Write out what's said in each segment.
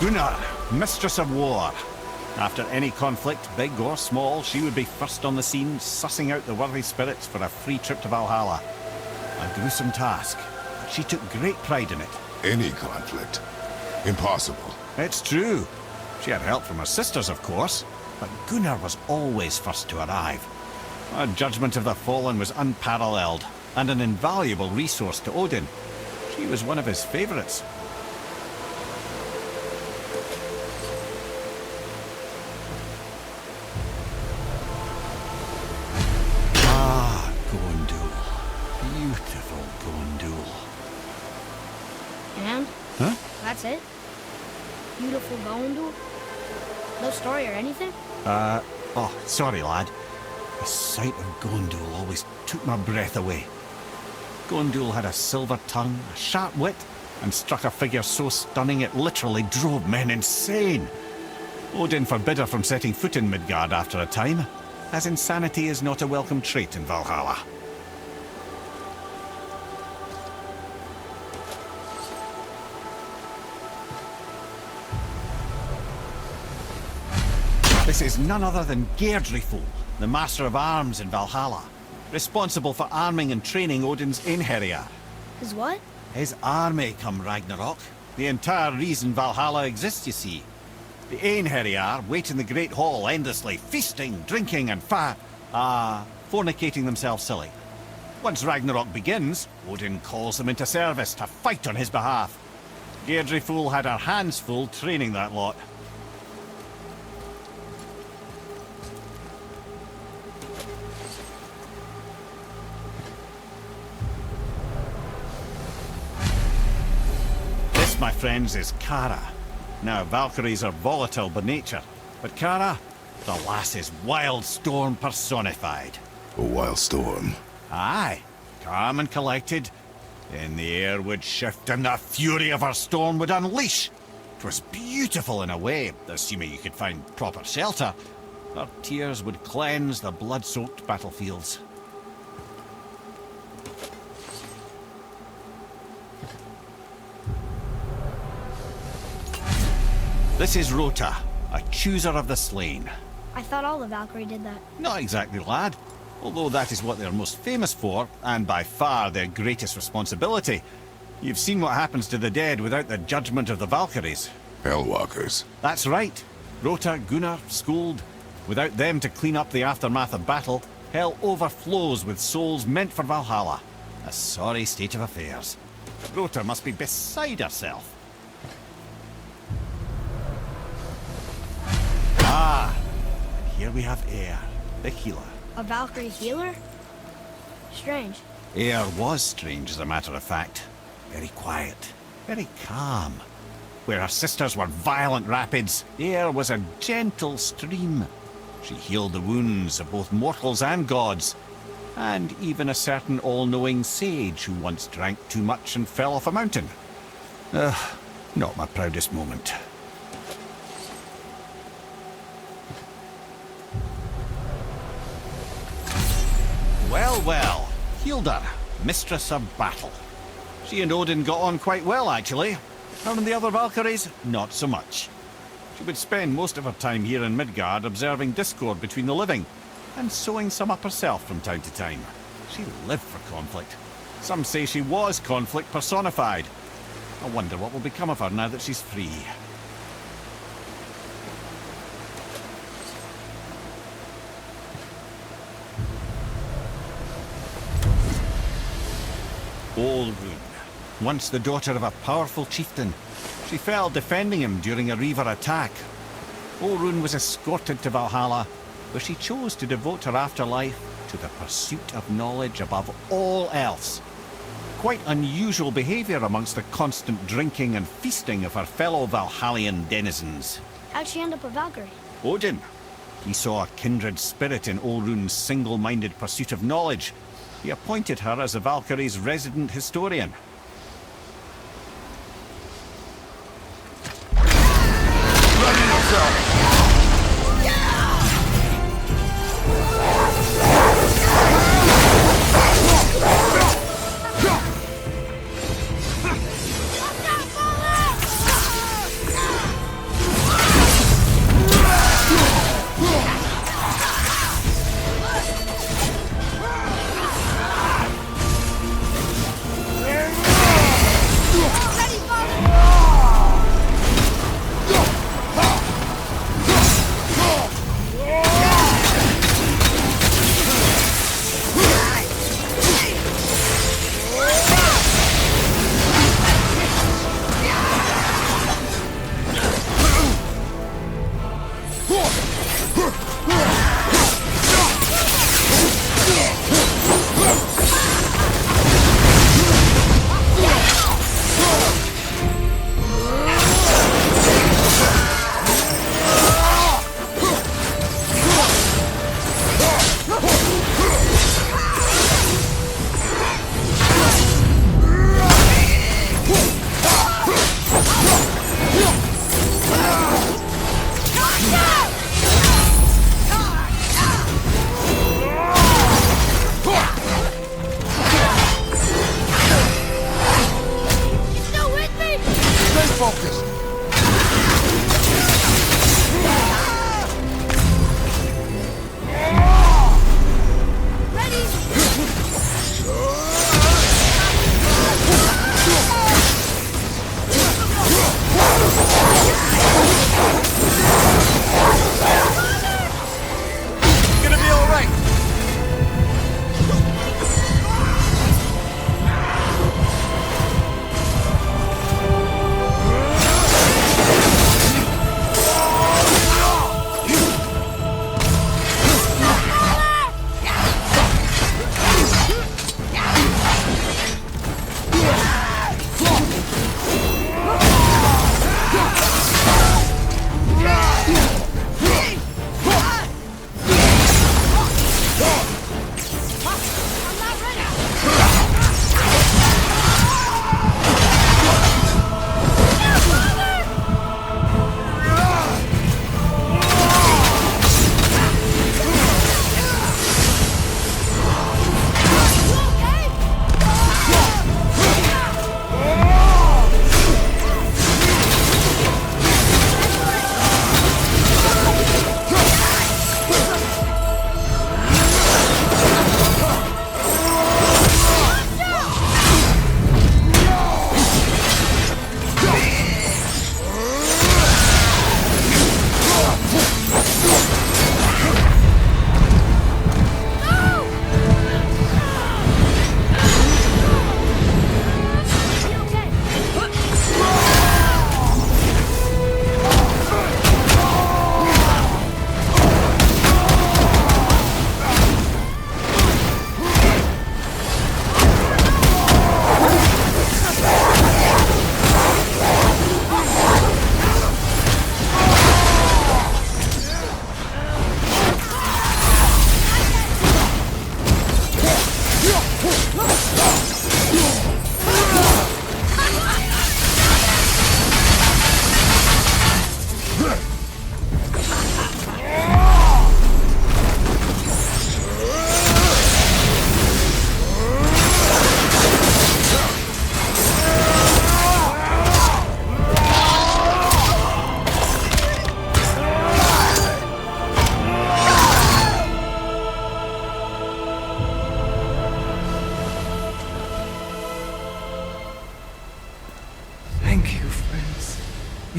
Gunnar, Mistress of War. After any conflict, big or small, she would be first on the scene, sussing out the worthy spirits for a free trip to Valhalla. A gruesome task, but she took great pride in it. Any conflict? Impossible. It's true. She had help from her sisters, of course, but Gunnar was always first to arrive. Her judgment of the fallen was unparalleled, and an invaluable resource to Odin. She was one of his favourites. Ah, Gondul. Beautiful Gondul. And? Huh? That's it? Beautiful Gondul? No story or anything? Oh, sorry, lad. The sight of Gondul always took my breath away. Gondul had a silver tongue, a sharp wit, and struck a figure so stunning it literally drove men insane. Odin forbid her from setting foot in Midgard after a time, as insanity is not a welcome trait in Valhalla. This is none other than Geirdriful, the Master of Arms in Valhalla, responsible for arming and training Odin's Einherjar. His what? His army come Ragnarok. The entire reason Valhalla exists, you see. The Einherjar wait in the Great Hall endlessly, feasting, drinking and fornicating themselves silly. Once Ragnarok begins, Odin calls them into service to fight on his behalf. Geirdriful had her hands full training that lot. My friends, is Kara. Now, Valkyries are volatile by nature, but Kara, the lass is wild storm personified. A wild storm. Aye, calm and collected. Then the air would shift and the fury of her storm would unleash. 'Twas beautiful in a way, assuming you could find proper shelter. Her tears would cleanse the blood-soaked battlefields. This is Rota, a chooser of the slain. I thought all the Valkyrie did that. Not exactly, lad. Although that is what they're most famous for, and by far their greatest responsibility. You've seen what happens to the dead without the judgment of the Valkyries. Hellwalkers. That's right. Rota, Gunnar, Skuld. Without them to clean up the aftermath of battle, hell overflows with souls meant for Valhalla. A sorry state of affairs. Rota must be beside herself. Ah, and here we have Eir, the healer. A Valkyrie healer? Strange. Eir was strange, as a matter of fact. Very quiet, very calm. Where her sisters were violent rapids, Eir was a gentle stream. She healed the wounds of both mortals and gods, and even a certain all-knowing sage who once drank too much and fell off a mountain. Not my proudest moment. Well, well, Hildr, Mistress of Battle. She and Odin got on quite well, actually. Her and the other Valkyries, not so much. She would spend most of her time here in Midgard observing discord between the living, and sewing some up herself from time to time. She lived for conflict. Some say she was conflict personified. I wonder what will become of her now that she's free. Olrun, once the daughter of a powerful chieftain. She fell defending him during a Reaver attack. Olrun was escorted to Valhalla, where she chose to devote her afterlife to the pursuit of knowledge above all else. Quite unusual behaviour amongst the constant drinking and feasting of her fellow Valhallian denizens. How'd she end up a Valkyrie? Odin. He saw a kindred spirit in Olrun's single-minded pursuit of knowledge. He appointed her as the Valkyrie's resident historian. Ready yourself!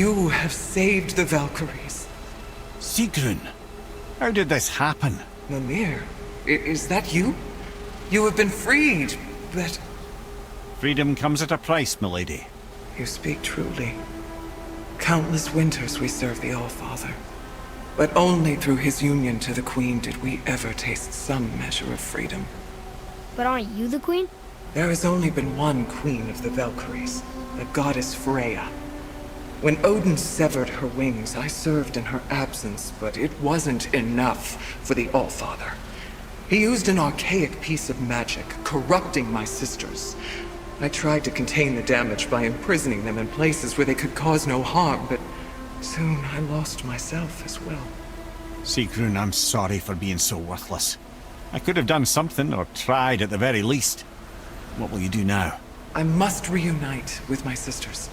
You have saved the Valkyries. Sigrun, how did this happen? Mimir, is that you? You have been freed, but... Freedom comes at a price, milady. You speak truly. Countless winters we served the All-Father. But only through his union to the Queen did we ever taste some measure of freedom. But aren't you the queen? There has only been one Queen of the Valkyries, the goddess Freya. When Odin severed her wings, I served in her absence, but it wasn't enough for the All-Father. He used an archaic piece of magic, corrupting my sisters. I tried to contain the damage by imprisoning them in places where they could cause no harm, but soon I lost myself as well. Sigrun, I'm sorry for being so worthless. I could have done something, or tried at the very least. What will you do now? I must reunite with my sisters.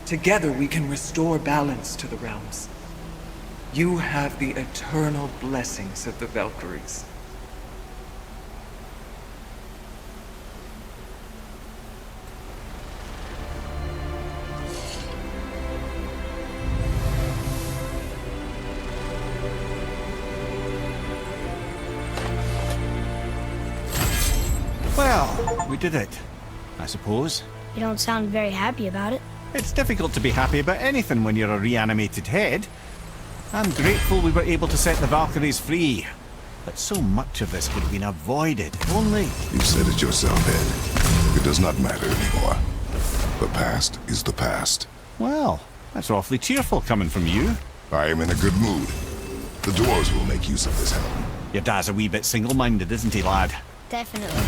Together we can restore balance to the realms. You have the eternal blessings of the Valkyries. Well, we did it, I suppose. You don't sound very happy about it. It's difficult to be happy about anything when you're a reanimated head. I'm grateful we were able to set the Valkyries free. But so much of this could have been avoided, if only... You said it yourself, Ed. It does not matter anymore. The past is the past. Well, that's awfully cheerful coming from you. I am in a good mood. The dwarves will make use of this helm. Your dad's a wee bit single-minded, isn't he, lad? Definitely.